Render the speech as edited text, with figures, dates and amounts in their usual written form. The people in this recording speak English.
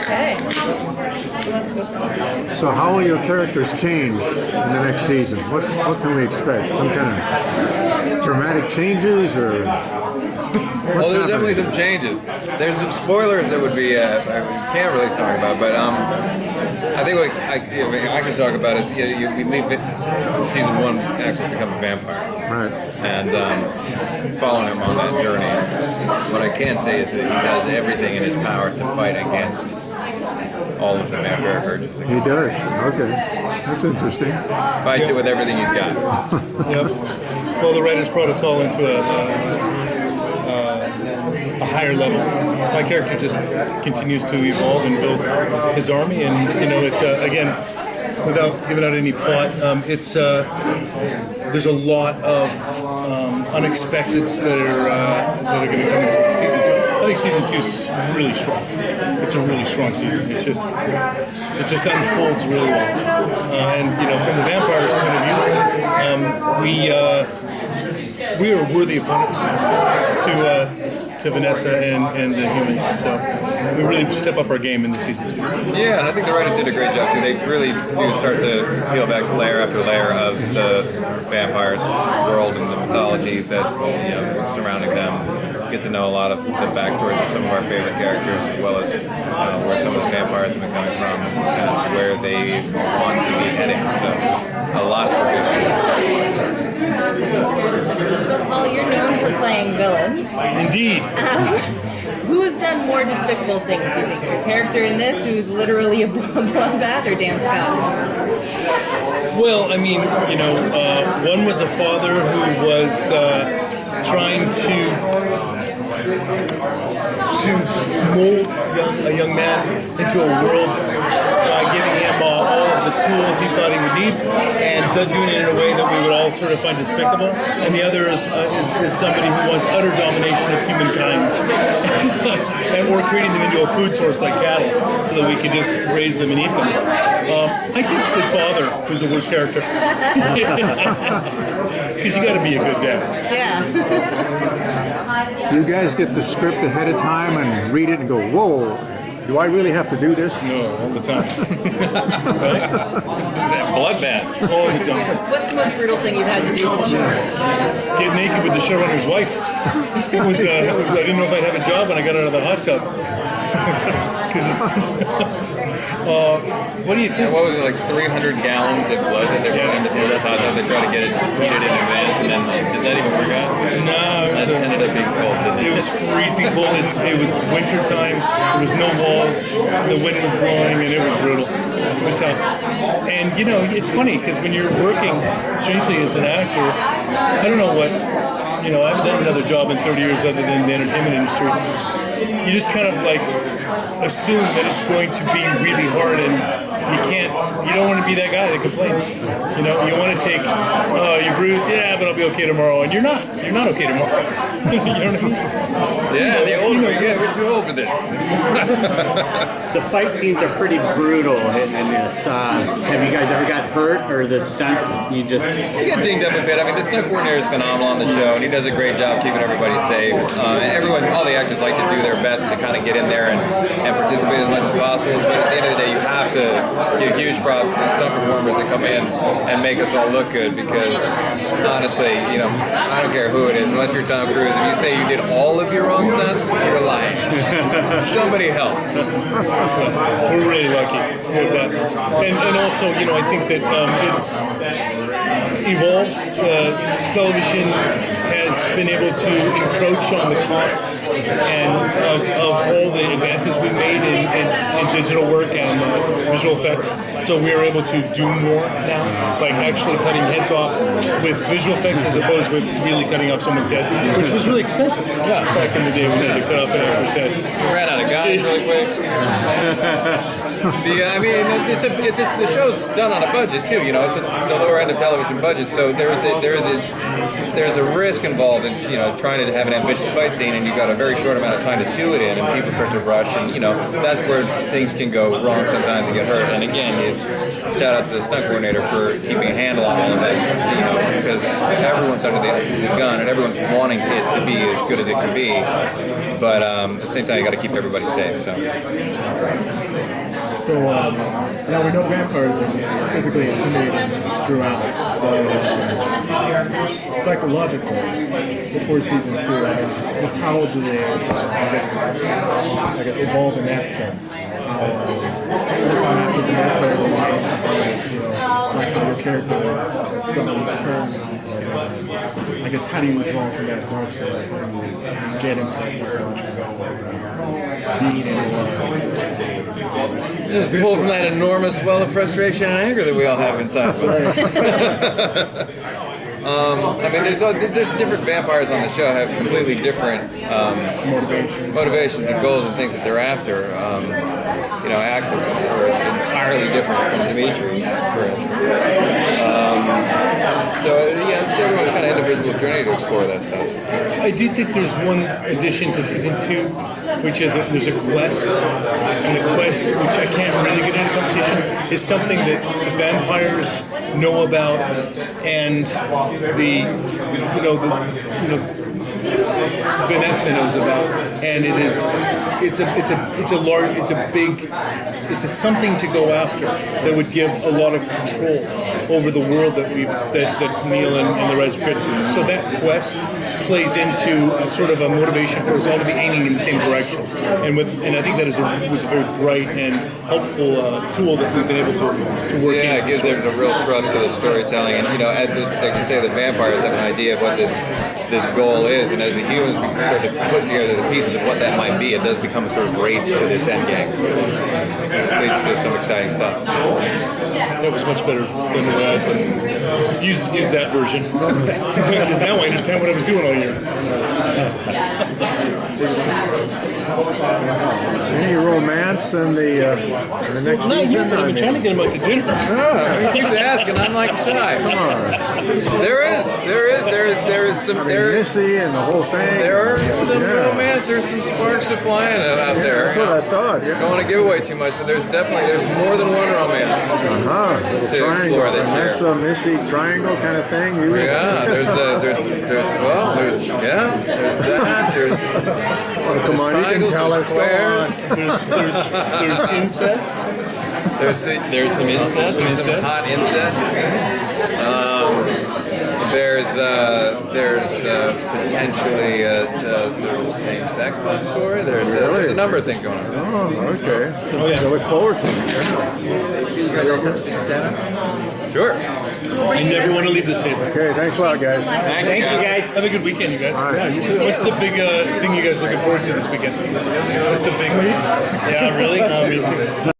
Okay. So how will your characters change in the next season? What can we expect? Some kind of dramatic changes or? Well, there's definitely some changes. There's some spoilers that would be I can't really talk about, but I think what I can talk about is you leave it, season 1 actually become a vampire, Right. and following him on that journey. What I can say is that he does everything in his power to fight against all of the vampire urges. He does. Okay, that's interesting. Fights it with everything he's got. Yep. Well, the writers brought us all into a higher level. My character just continues to evolve and build his army, and it's again, without giving out any plot, it's there's a lot of unexpecteds that are going to come into season 2. I think season 2 is really strong. It's a really strong season. It just unfolds really well, and from the vampires' point of view, we are worthy opponents to Vanessa and the humans. So we really step up our game in the season 2. Yeah, I think the writers did a great job too. They really do start to peel back layer after layer of the vampires' world and the mythology that surrounding them. Get to know a lot of the backstories of some of our favorite characters, as well as where some of the vampires have been coming from and where they want to be heading. So a lot for good. So, Paul, you're known for playing villains. Indeed. Who's done more despicable things, do you think? Your character in this, who's literally a bloodbath, or Dan Scott? Well, I mean, one was a father who was trying to mold a young man into a world, giving him all of the tools he thought he would need, and doing it in a way that we would all sort of find despicable. And the other is somebody who wants utter domination of humankind, or creating them into a food source like cattle, so that we could just raise them and eat them. I think the father was the worst character, because you got to be a good dad. Yeah. You guys get the script ahead of time and read it and go, whoa, do I really have to do this? No, all the time. Right? Bloodbath. All the time. What's the most brutal thing you've had to do for the show? Get naked with the showrunner's wife. I didn't know if I'd have a job when I got out of the hot tub. What do you think? What was it, like 300 gallons of blood that they were putting into this hot tub? They tried to get it heated in advance, and then did that even work out? No, That ended up being cold, didn't it? it was freezing cold. It was winter time. There was no walls. The wind was blowing, and it was brutal. It was tough. And it's funny because when you're working, strangely as an actor, I don't know what. I haven't done another job in 30 years other than the entertainment industry. You just kind of like assume that it's going to be really hard, and you don't want to be that guy that complains. You want to take, you're bruised, yeah, but I'll be okay tomorrow, and you're not okay tomorrow. You know what I mean? Yeah, we're too old for this. The fight scenes are pretty brutal in this. Have you guys ever got hurt, or the stunt you just... You get dinged up a bit. I mean, the stunt coordinator is phenomenal on the show, and he does a great job keeping everybody safe. All the actors like to do their best to kind of get in there and participate as much as possible, but at the end of the day, you have to give huge props to the stunt performers that come in and make us all look good, because honestly, I don't care who it is, unless you're Tom Cruise, if you say you did all of your own stunts, you're lying. Somebody helped. We're really lucky. And also, I think that it's evolved. Television has been able to encroach on the costs and of all the advances we made in digital work and visual effects. So we are able to do more now, like actually cutting heads off with visual effects as opposed with really cutting off someone's head, which was really expensive. Back in the day, we had to cut off an actor's head. We ran out of guys really quick. I mean, the show's done on a budget too. You know, it's the lower end of television budget, so there's a risk involved in trying to have an ambitious fight scene, and you've got a very short amount of time to do it in, and people start to rush, and that's where things can go wrong sometimes and get hurt. And again, shout out to the stunt coordinator for keeping a handle on all of that, because everyone's under the gun and everyone's wanting it to be as good as it can be, but at the same time you got to keep everybody safe. So now we know vampires are just physically intimidating throughout, but psychologically, before season 2, just how do they, I guess, evolve in that sense? Not necessarily like how your character suddenly turns. I guess how do you draw from that dark side? How do you get into that psychological being in Just pull from that enormous well of frustration and anger that we all have inside of us. I mean, there's different vampires on the show have completely different motivations and goals and things that they're after. Axel's are entirely different from Dimitri's, for instance. It's everyone's kind of individual journey to explore that stuff. I do think there's one addition to season 2, which is there's a quest, and the quest, which I can't really get into conversation, is something that the vampires know about, and Vanessa knows about, and it's something to go after that would give a lot of control over the world that Neil and the rest created. So that quest plays into a sort of a motivation for us all to be aiming in the same direction, and I think that was a very bright and helpful tool that we've been able to work. Yeah, it gives it a real thrust to the storytelling, and like you say, the vampires have an idea of what this goal is, and as the humans start to put together the pieces of what that might be, it does become a sort of race to this end game. It leads to some exciting stuff. That was much better than the way I used that version. Because now I understand what I was doing all year. Any romance in the next season? I've been trying to get him out to dinner. You keep asking, I'm like shy. Come on. There is some. Missy and the whole thing. There are some romance. There's some sparks that flying out there. That's what I thought. Yeah. Don't want to give away too much, but there's more than one romance to explore this year. That's a Missy triangle kind of thing. There's that. There's come on, you can tell us. Squares. There's incest. There's some incest. There's some hot incest. There's potentially a sort of same-sex love story. There's a number of things going on. Oh, okay. So I look forward to it. Sure. I never want to leave this table. Okay, thanks a lot, guys. Thank you, guys. Have a good weekend, you guys. All right. What's the big thing you guys looking forward to this weekend? What's the big? Yeah, really? Me too.